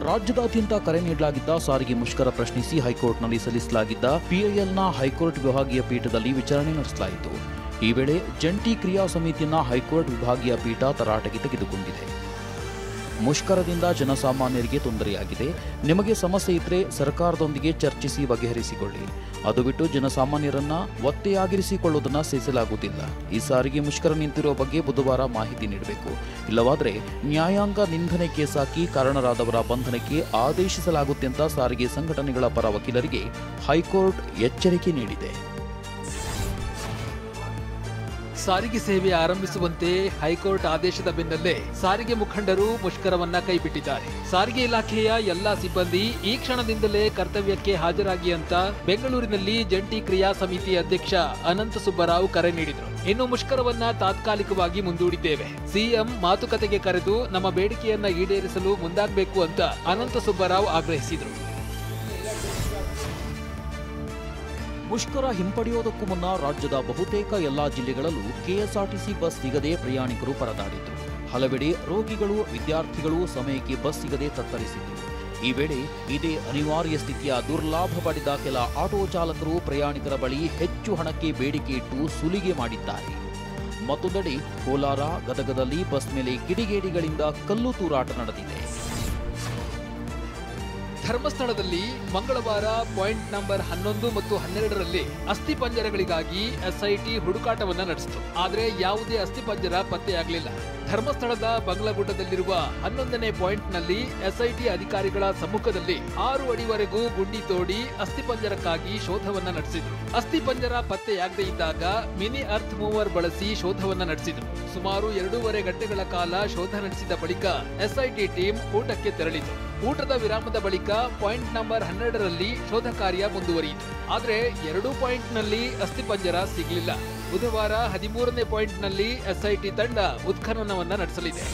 ರಾಜ್ಯದಾದ್ಯಂತ ಕರೆ ನೀಡಲಾಗಿದ್ದ ಸಾರಿಗೆ ಮುಷ್ಕರ ಪ್ರಶ್ನಿಸಿ ಹೈಕೋರ್ಟ್ನಲ್ಲಿ ಸಲ್ಲಿಸಲಾಗಿದ್ದ ಪಿಐಎಲ್ನ ಹೈಕೋರ್ಟ್ ವಿಭಾಗೀಯ ಪೀಠದಲ್ಲಿ ವಿಚಾರಣೆ ನಡೆಸಲಾಯಿತು. ಈ ವೇಳೆ ಜಂಟಿ ಕ್ರಿಯಾ ಸಮಿತಿಯನ್ನ ಹೈಕೋರ್ಟ್ ವಿಭಾಗೀಯ ಪೀಠ ತರಾಟೆಗೆ ತೆಗೆದುಕೊಂಡಿದೆ. ಮುಷ್ಕರದಿಂದ ಜನಸಾಮಾನ್ಯರಿಗೆ ತೊಂದರೆಯಾಗಿದೆ. ನಿಮಗೆ ಸಮಸ್ಯೆ ಇದ್ರೆ ಸರ್ಕಾರದೊಂದಿಗೆ ಚರ್ಚಿಸಿ ಬಗೆಹರಿಸಿಕೊಳ್ಳಿ. ಅದು ಬಿಟ್ಟು ಜನಸಾಮಾನ್ಯರನ್ನ ಒತ್ತೆಯಾಗಿರಿಸಿಕೊಳ್ಳುವುದನ್ನು ಸಹಿಸಲಾಗುವುದಿಲ್ಲ. ಈ ಸಾರಿಗೆ ಮುಷ್ಕರ ನಿಂತಿರುವ ಬಗ್ಗೆ ಬುಧವಾರ ಮಾಹಿತಿ ನೀಡಬೇಕು. ಇಲ್ಲವಾದರೆ ನ್ಯಾಯಾಂಗ ನಿಂದನೆ ಕೇಸ್ ಹಾಕಿ ಕಾರಣರಾದವರ ಬಂಧನಕ್ಕೆ ಆದೇಶಿಸಲಾಗುತ್ತೆ ಅಂತ ಸಾರಿಗೆ ಸಂಘಟನೆಗಳ ಪರ ವಕೀಲರಿಗೆ ಹೈಕೋರ್ಟ್ ಎಚ್ಚರಿಕೆ ನೀಡಿದೆ. ಸಾರಿಗೆ ಸೇವೆ ಆರಂಭಿಸುವಂತೆ ಹೈಕೋರ್ಟ್ ಆದೇಶದ ಬೆನ್ನಲ್ಲೇ ಸಾರಿಗೆ ಮುಖಂಡರು ಮುಷ್ಕರವನ್ನ ಕೈಬಿಟ್ಟಿದ್ದಾರೆ. ಸಾರಿಗೆ ಇಲಾಖೆಯ ಎಲ್ಲಾ ಸಿಬ್ಬಂದಿ ಈ ಕ್ಷಣದಿಂದಲೇ ಕರ್ತವ್ಯಕ್ಕೆ ಹಾಜರಾಗಿ ಅಂತ ಬೆಂಗಳೂರಿನಲ್ಲಿ ಜಂಟಿ ಕ್ರಿಯಾ ಸಮಿತಿ ಅಧ್ಯಕ್ಷ ಅನಂತ ಸುಬ್ಬರಾವ್ ಕರೆ ನೀಡಿದರು. ಇನ್ನು ಮುಷ್ಕರವನ್ನ ತಾತ್ಕಾಲಿಕವಾಗಿ ಮುಂದೂಡಿದ್ದೇವೆ. ಸಿಎಂ ಮಾತುಕತೆಗೆ ಕರೆದು ನಮ್ಮ ಬೇಡಿಕೆಯನ್ನ ಈಡೇರಿಸಲು ಮುಂದಾಗಬೇಕು ಅಂತ ಅನಂತ ಸುಬ್ಬರಾವ್ ಆಗ್ರಹಿಸಿದರು. ಮುಷ್ಕರ ಹಿಂಪಡೆಯೋದಕ್ಕೂ ಮುನ್ನ ರಾಜ್ಯದ ಬಹುತೇಕ ಎಲ್ಲಾ ಜಿಲ್ಲೆಗಳಲ್ಲೂ ಕೆಎಸ್ಆರ್ಟಿಸಿ ಬಸ್ ಸಿಗದೆ ಪ್ರಯಾಣಿಕರು ಪರದಾಡಿದ್ರು. ಹಲವೆಡೆ ರೋಗಿಗಳು, ವಿದ್ಯಾರ್ಥಿಗಳು ಸಮಯಕ್ಕೆ ಬಸ್ ಸಿಗದೆ ತತ್ತರಿಸಿದ್ರು. ಈ ವೇಳೆ ಇದೇ ಅನಿವಾರ್ಯ ಸ್ಥಿತಿಯ ದುರ್ಲಾಭ ಪಡೆದ ಕೆಲ ಆಟೋ ಚಾಲಕರು ಪ್ರಯಾಣಿಕರ ಬಳಿ ಹೆಚ್ಚು ಹಣಕ್ಕೆ ಬೇಡಿಕೆ ಇಟ್ಟು ಸುಲಿಗೆ ಮಾಡಿದ್ದಾರೆ. ಮತ್ತೊಂದೆಡೆ ಕೋಲಾರ, ಗದಗದಲ್ಲಿ ಬಸ್ ಮೇಲೆ ಕಿಡಿಗೇಡಿಗಳಿಂದ ಕಲ್ಲು ತೂರಾಟ ನಡೆದಿದೆ. ಧರ್ಮಸ್ಥಳದಲ್ಲಿ ಮಂಗಳವಾರ ಪಾಯಿಂಟ್ ನಂಬರ್ 11 ಮತ್ತು 12ರಲ್ಲಿ ಅಸ್ಥಿಪಂಜರಗಳಿಗಾಗಿ ಎಸ್ಐಟಿ ಹುಡುಕಾಟವನ್ನ ನಡೆಸಿತು. ಆದರೆ ಯಾವುದೇ ಅಸ್ಥಿಪಂಜರ ಪತ್ತೆಯಾಗಲಿಲ್ಲ. ಧರ್ಮಸ್ಥಳದ ಬಂಗ್ಲಗುಡ್ಡದಲ್ಲಿರುವ 11ನೇ ಪಾಯಿಂಟ್ನಲ್ಲಿ ಎಸ್ಐಟಿ ಅಧಿಕಾರಿಗಳ ಸಮ್ಮುಖದಲ್ಲಿ 6 ಅಡಿವರೆಗೂ ಗುಂಡಿ ತೋಡಿ ಅಸ್ಥಿಪಂಜರಕ್ಕಾಗಿ ಶೋಧವನ್ನ ನಡೆಸಿದ್ರು. ಅಸ್ಥಿಪಂಜರ ಪತ್ತೆಯಾಗದೇ ಇದ್ದಾಗ ಮಿನಿ ಅರ್ತ್ ಮೂವರ್ ಬಳಸಿ ಶೋಧವನ್ನ ನಡೆಸಿದ್ರು. ಸುಮಾರು 2.5 ಗಂಟೆಗಳ ಕಾಲ ಶೋಧ ನಡೆಸಿದ ಬಳಿಕ ಎಸ್ಐಟಿ ಟೀಮ್ ಊಟಕ್ಕೆ ತೆರಳಿತು. ಊಟದ ವಿರಾಮದ ಬಳಿಕ ಪಾಯಿಂಟ್ ನಂಬರ್ 12ರಲ್ಲಿ ಶೋಧ ಕಾರ್ಯ ಮುಂದುವರಿಯಿತು. ಆದರೆ 2 ಪಾಯಿಂಟ್ನಲ್ಲಿ ಅಸ್ಥಿಪಂಜರ ಸಿಗಲಿಲ್ಲ. ಬುಧವಾರ 13ನೇ ಪಾಯಿಂಟ್ನಲ್ಲಿ ಎಸ್ಐಟಿ ತಂಡ ಉತ್ಖನನವನ್ನ ನಡೆಸಲಿದೆ.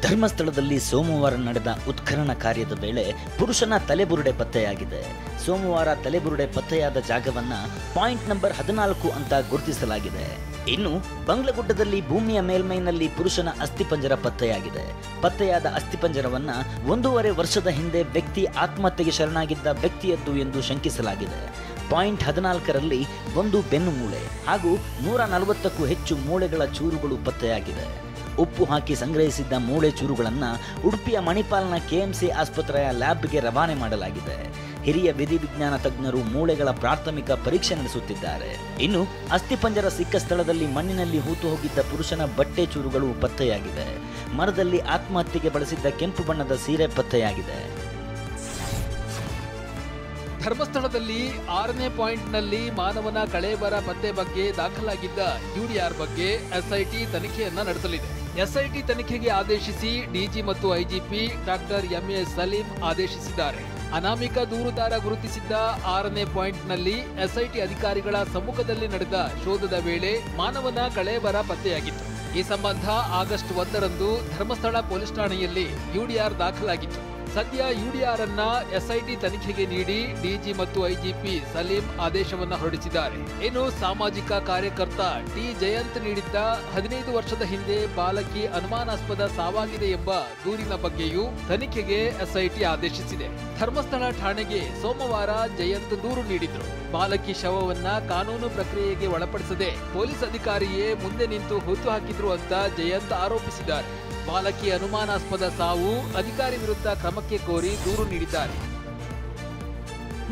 ಧರ್ಮಸ್ಥಳದಲ್ಲಿ ಸೋಮವಾರ ನಡೆದ ಉತ್ಖನನ ಕಾರ್ಯದ ವೇಳೆ ಪುರುಷನ ತಲೆಬುರುಡೆ ಪತ್ತೆಯಾಗಿದೆ. ಸೋಮವಾರ ತಲೆಬುರುಡೆ ಪತ್ತೆಯಾದ ಜಾಗವನ್ನ ಪಾಯಿಂಟ್ ನಂಬರ್ 14 ಅಂತ ಗುರುತಿಸಲಾಗಿದೆ. ಇನ್ನು ಬಂಗ್ಲಗುಡ್ಡದಲ್ಲಿ ಭೂಮಿಯ ಮೇಲ್ಮೈನಲ್ಲಿ ಪುರುಷನ ಅಸ್ಥಿಪಂಜರ ಪತ್ತೆಯಾಗಿದೆ. ಪತ್ತೆಯಾದ ಅಸ್ಥಿಪಂಜರವನ್ನ 1.5 ವರ್ಷದ ಹಿಂದೆ ವ್ಯಕ್ತಿ ಆತ್ಮಹತ್ಯೆಗೆ ಶರಣಾಗಿದ್ದ ವ್ಯಕ್ತಿಯದ್ದು ಎಂದು ಶಂಕಿಸಲಾಗಿದೆ. ಪಾಯಿಂಟ್ 14ರಲ್ಲಿ ಒಂದು ಬೆನ್ನು ಮೂಳೆ ಹಾಗೂ 140ಕ್ಕೂ ಹೆಚ್ಚು ಮೂಳೆಗಳ ಚೂರುಗಳು ಪತ್ತೆಯಾಗಿವೆ. ಉಪ್ಪು ಹಾಕಿ ಸಂಗ್ರಹಿಸಿದ್ದ ಮೂಳೆ ಚೂರುಗಳನ್ನು ಉಡುಪಿಯ ಮಣಿಪಾಲ್ನ ಕೆಎಂಸಿ ಆಸ್ಪತ್ರೆಯ ಲ್ಯಾಬ್ಗೆ ರವಾನೆ ಮಾಡಲಾಗಿದೆ. ಹಿರಿಯ ವಿಧಿವಿಜ್ಞಾನ ತಜ್ಞರು ಮೂಳೆಗಳ ಪ್ರಾಥಮಿಕ ಪರೀಕ್ಷೆ ನಡೆಸುತ್ತಿದ್ದಾರೆ. ಇನ್ನು ಅಸ್ಥಿಪಂಜರ ಸಿಕ್ಕ ಸ್ಥಳದಲ್ಲಿ ಮಣ್ಣಿನಲ್ಲಿ ಹೂತು ಹೋಗಿದ್ದ ಪುರುಷನ ಬಟ್ಟೆ ಚೂರುಗಳು ಪತ್ತೆಯಾಗಿವೆ. ಮರದಲ್ಲಿ ಆತ್ಮಹತ್ಯೆಗೆ ಬಳಸಿದ್ದ ಕೆಂಪು ಬಣ್ಣದ ಸೀರೆ ಪತ್ತೆಯಾಗಿದೆ. ಧರ್ಮಸ್ಥಳದಲ್ಲಿ 6ನೇ ಪಾಯಿಂಟ್ನಲ್ಲಿ ಮಾನವನ ಕಳೇಬರ ಪತ್ತೆ ಬಗ್ಗೆ ದಾಖಲಾಗಿದ್ದ ಯುಡಿಆರ್ ಬಗ್ಗೆ ಎಸ್ಐಟಿ ತನಿಖೆಯನ್ನ ನಡೆಸಲಿದೆ. ಎಸ್ಐಟಿ ತನಿಖೆಗೆ ಆದೇಶಿಸಿ ಡಿಜಿ ಮತ್ತು ಐಜಿಪಿ ಡಾಕ್ಟರ್ ಎಂಎ ಸಲೀಂ ಆದೇಶಿಸಿದ್ದಾರೆ. ಅನಾಮಿಕ ದೂರುದಾರ ಗುರುತಿಸಿದ್ದ 6ನೇ ಪಾಯಿಂಟ್ನಲ್ಲಿ ಎಸ್ಐಟಿ ಅಧಿಕಾರಿಗಳ ಸಮ್ಮುಖದಲ್ಲಿ ನಡೆದ ಶೋಧದ ವೇಳೆ ಮಾನವನ ಕಳೇಬರ ಪತ್ತೆಯಾಗಿತ್ತು. ಈ ಸಂಬಂಧ ಆಗಸ್ಟ್ 1ರಂದು ಧರ್ಮಸ್ಥಳ ಪೊಲೀಸ್ ಠಾಣೆಯಲ್ಲಿ ಯುಡಿಆರ್ ದಾಖಲಾಗಿತ್ತು. ಸದ್ಯ ಯುಡಿಆರ್ ಅನ್ನ ಎಸ್ಐಟಿ ತನಿಖೆಗೆ ನೀಡಿ ಡಿಜಿ ಮತ್ತು ಐಜಿಪಿ ಸಲೀಂ ಆದೇಶವನ್ನ ಹೊರಡಿಸಿದ್ದಾರೆ. ಇನ್ನು ಸಾಮಾಜಿಕ ಕಾರ್ಯಕರ್ತ ಟಿ ಜಯಂತ್ ನೀಡಿದ್ದ 15 ವರ್ಷದ ಹಿಂದೆ ಬಾಲಕಿ ಅನುಮಾನಾಸ್ಪದ ಸಾವಾಗಿದೆ ಎಂಬ ದೂರಿನ ಬಗ್ಗೆಯೂ ತನಿಖೆಗೆ ಎಸ್ಐಟಿ ಆದೇಶಿಸಿದೆ. ಧರ್ಮಸ್ಥಳ ಠಾಣೆಗೆ ಸೋಮವಾರ ಜಯಂತ್ ದೂರು ನೀಡಿದ್ರು. ಬಾಲಕಿ ಶವವನ್ನ ಕಾನೂನು ಪ್ರಕ್ರಿಯೆಗೆ ಒಳಪಡಿಸದೆ ಪೊಲೀಸ್ ಅಧಿಕಾರಿಯೇ ಮುಂದೆ ನಿಂತು ಹುತ್ತು ಹಾಕಿದ್ರು ಅಂತ ಜಯಂತ್ ಆರೋಪಿಸಿದ್ದಾರೆ. ಬಾಲಕಿ ಅನುಮಾನಾಸ್ಪದ ಸಾವು ಅಧಿಕಾರಿ ವಿರುದ್ಧ ಕ್ರಮಕ್ಕೆ ಕೋರಿ ದೂರು ನೀಡಿದ್ದಾರೆ.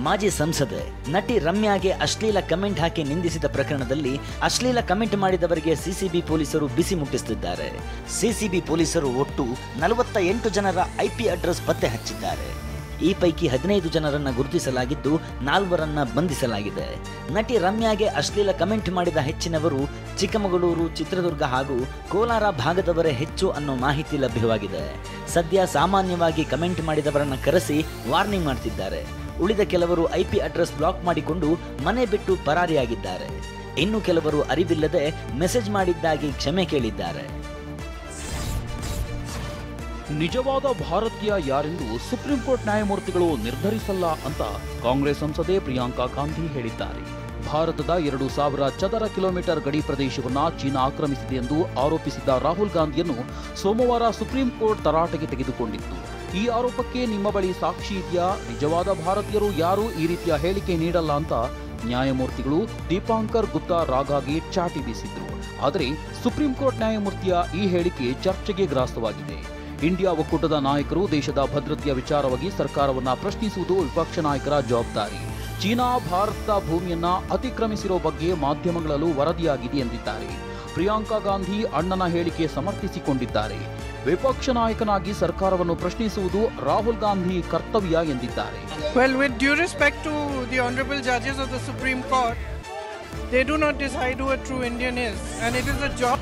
ಮಾಜಿ ಸಂಸದೆ ನಟಿ ರಮ್ಯಾಗೆ ಅಶ್ಲೀಲ ಕಮೆಂಟ್ ಹಾಕಿ ನಿಂದಿಸಿದ ಪ್ರಕರಣದಲ್ಲಿ ಅಶ್ಲೀಲ ಕಮೆಂಟ್ ಮಾಡಿದವರಿಗೆ ಸಿಸಿಬಿ ಪೊಲೀಸರು ಬಿಸಿ ಮುಟ್ಟಿಸುತ್ತಿದ್ದಾರೆ. ಸಿಸಿಬಿ ಪೊಲೀಸರು ಒಟ್ಟು 48 ಜನರ ಐಪಿ ಅಡ್ರೆಸ್ ಪತ್ತೆ ಹಚ್ಚಿದ್ದಾರೆ. ಈ ಪೈಕಿ 15 ಜನರನ್ನ ಗುರುತಿಸಲಾಗಿದ್ದು 4ರನ್ನ ಬಂಧಿಸಲಾಗಿದೆ. ನಟಿ ರಮ್ಯಾಗೆ ಅಶ್ಲೀಲ ಕಮೆಂಟ್ ಮಾಡಿದ ಹೆಚ್ಚಿನವರು ಚಿಕ್ಕಮಗಳೂರು, ಚಿತ್ರದುರ್ಗ ಹಾಗೂ ಕೋಲಾರ ಭಾಗದವರೇ ಹೆಚ್ಚು ಅನ್ನೋ ಮಾಹಿತಿ ಲಭ್ಯವಾಗಿದೆ. ಸದ್ಯ ಸಾಮಾನ್ಯವಾಗಿ ಕಮೆಂಟ್ ಮಾಡಿದವರನ್ನ ಕರೆಸಿ ವಾರ್ನಿಂಗ್ ಮಾಡ್ತಿದ್ದಾರೆ. ಉಳಿದ ಕೆಲವರು ಐಪಿ ಅಡ್ರೆಸ್ ಬ್ಲಾಕ್ ಮಾಡಿಕೊಂಡು ಮನೆ ಬಿಟ್ಟು ಪರಾರಿಯಾಗಿದ್ದಾರೆ. ಇನ್ನು ಕೆಲವರು ಅರಿವಿಲ್ಲದೆ ಮೆಸೇಜ್ ಮಾಡಿದ್ದಾಗಿ ಕ್ಷಮೆ ಕೇಳಿದ್ದಾರೆ. ನಿಜವಾದ ಭಾರತೀಯ ಯಾರೆಂದು ಸುಪ್ರೀಂ ಕೋರ್ಟ್ ನ್ಯಾಯಮೂರ್ತಿಗಳು ನಿರ್ಧರಿಸಲ್ಲ ಅಂತ ಕಾಂಗ್ರೆಸ್ ಸಂಸದೆ ಪ್ರಿಯಾಂಕಾ ಗಾಂಧಿ ಹೇಳಿದ್ದಾರೆ. ಭಾರತದ 2,000 ಚದರ ಕಿಲೋಮೀಟರ್ ಗಡಿ ಪ್ರದೇಶವನ್ನು ಚೀನಾ ಆಕ್ರಮಿಸಿದೆ ಎಂದು ಆರೋಪಿಸಿದ್ದ ರಾಹುಲ್ ಗಾಂಧಿಯನ್ನು ಸೋಮವಾರ ಸುಪ್ರೀಂ ಕೋರ್ಟ್ ತರಾಟೆಗೆ ತೆಗೆದುಕೊಂಡಿತ್ತು. ಈ ಆರೋಪಕ್ಕೆ ನಿಮ್ಮ ಬಳಿ ಸಾಕ್ಷಿ ಇದೆಯಾ? ನಿಜವಾದ ಭಾರತೀಯರು ಯಾರೂ ಈ ರೀತಿಯ ಹೇಳಿಕೆ ನೀಡಲ್ಲ ಅಂತ ನ್ಯಾಯಮೂರ್ತಿಗಳು ದೀಪಾಂಕರ್ ಗುಪ್ತಾ ರಾಗಾಗಿ ಚಾಟಿ ಬೀಸಿದ್ರು. ಆದರೆ ಸುಪ್ರೀಂ ಕೋರ್ಟ್ ನ್ಯಾಯಮೂರ್ತಿಯ ಈ ಹೇಳಿಕೆ ಚರ್ಚೆಗೆ ಗ್ರಾಸವಾಗಿದೆ. ಇಂಡಿಯಾ ಒಕ್ಕೂಟದ ನಾಯಕರು ದೇಶದ ಭದ್ರತೆಯ ವಿಚಾರವಾಗಿ ಸರ್ಕಾರವನ್ನ ಪ್ರಶ್ನಿಸುವುದು ವಿಪಕ್ಷ ನಾಯಕರ ಜವಾಬ್ದಾರಿ. ಚೀನಾ ಭಾರತದ ಭೂಮಿಯನ್ನ ಅತಿಕ್ರಮಿಸಿರೋ ಬಗ್ಗೆ ಮಾಧ್ಯಮಗಳಲ್ಲೂ ವರದಿಯಾಗಿದೆ ಎಂದಿದ್ದಾರೆ. ಪ್ರಿಯಾಂಕಾ ಗಾಂಧಿ ಅಣ್ಣನ ಹೇಳಿಕೆ ಸಮರ್ಥಿಸಿಕೊಂಡಿದ್ದಾರೆ. ವಿಪಕ್ಷ ನಾಯಕನಾಗಿ ಸರ್ಕಾರವನ್ನು ಪ್ರಶ್ನಿಸುವುದು ರಾಹುಲ್ ಗಾಂಧಿ ಕರ್ತವ್ಯ ಎಂದಿದ್ದಾರೆ. Well, with due respect to the honorable judges of the Supreme Court, they do not decide who a true Indian is, and it is a job